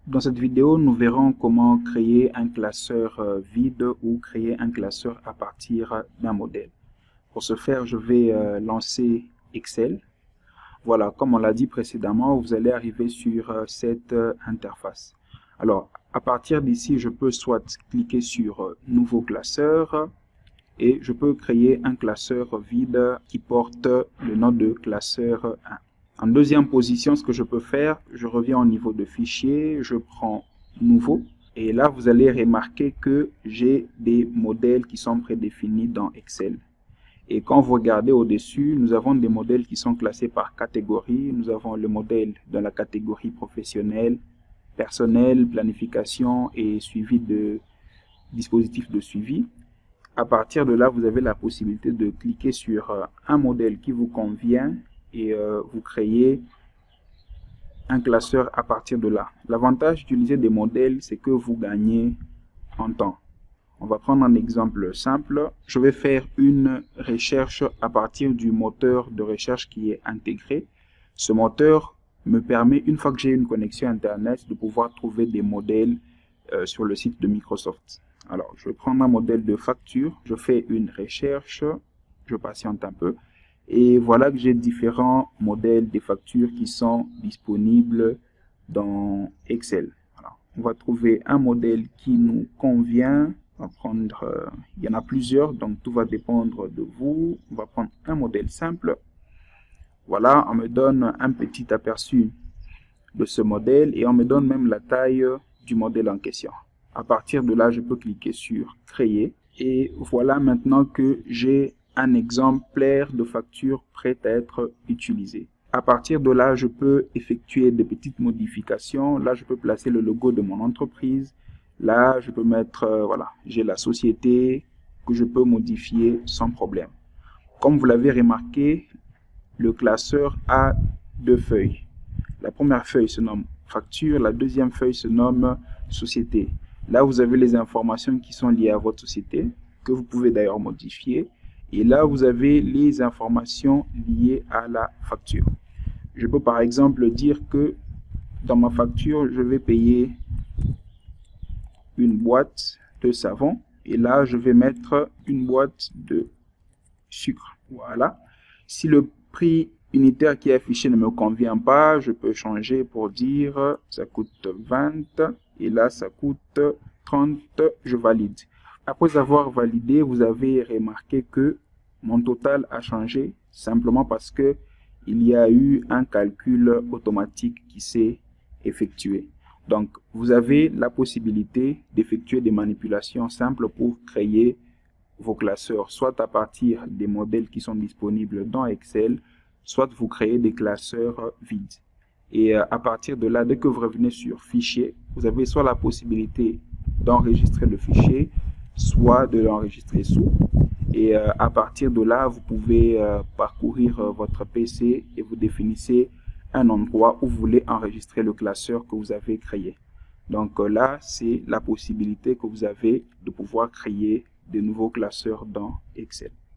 Dans cette vidéo, nous verrons comment créer un classeur vide ou créer un classeur à partir d'un modèle. Pour ce faire, je vais lancer Excel. Voilà, comme on l'a dit précédemment, vous allez arriver sur cette interface. Alors, à partir d'ici, je peux soit cliquer sur Nouveau classeur et je peux créer un classeur vide qui porte le nom de classeur 1. En deuxième position, ce que je peux faire, je reviens au niveau de fichier, je prends Nouveau. Et là, vous allez remarquer que j'ai des modèles qui sont prédéfinis dans Excel. Et quand vous regardez au-dessus, nous avons des modèles qui sont classés par catégorie. Nous avons le modèle dans la catégorie professionnelle, personnel, planification et suivi de dispositifs de suivi. À partir de là, vous avez la possibilité de cliquer sur un modèle qui vous convient et vous créez un classeur à partir de là. L'avantage d'utiliser des modèles, c'est que vous gagnez en temps. On va prendre un exemple simple. Je vais faire une recherche à partir du moteur de recherche qui est intégré. Ce moteur me permet, une fois que j'ai une connexion Internet, de pouvoir trouver des modèles sur le site de Microsoft. Alors, je vais prendre un modèle de facture. Je fais une recherche. Je patiente un peu. Et voilà que j'ai différents modèles de factures qui sont disponibles dans Excel. Alors, on va trouver un modèle qui nous convient. On va prendre, il y en a plusieurs, donc tout va dépendre de vous. On va prendre un modèle simple. Voilà, on me donne un petit aperçu de ce modèle et on me donne même la taille du modèle en question. À partir de là, je peux cliquer sur Créer et voilà maintenant que j'ai un exemplaire de facture prête à être utilisé. À partir de là, je peux effectuer des petites modifications. Là, je peux placer le logo de mon entreprise. Là, je peux mettre, voilà, j'ai la société que je peux modifier sans problème. Comme vous l'avez remarqué, le classeur a deux feuilles. La première feuille se nomme facture, la deuxième feuille se nomme société. Là, vous avez les informations qui sont liées à votre société, que vous pouvez d'ailleurs modifier. Et là, vous avez les informations liées à la facture. Je peux par exemple dire que dans ma facture, je vais payer une boîte de savon. Et là, je vais mettre une boîte de sucre. Voilà. Si le prix unitaire qui est affiché ne me convient pas, je peux changer pour dire ça coûte 20 et là, ça coûte 30. Je valide. Après avoir validé, vous avez remarqué que mon total a changé simplement parce que il y a eu un calcul automatique qui s'est effectué. Donc, vous avez la possibilité d'effectuer des manipulations simples pour créer vos classeurs, soit à partir des modèles qui sont disponibles dans Excel, soit vous créez des classeurs vides. Et à partir de là, dès que vous revenez sur Fichier, vous avez soit la possibilité d'enregistrer le fichier, soit de l'enregistrer sous. Et à partir de là, vous pouvez parcourir votre PC et vous définissez un endroit où vous voulez enregistrer le classeur que vous avez créé. Donc là, c'est la possibilité que vous avez de pouvoir créer de nouveaux classeurs dans Excel.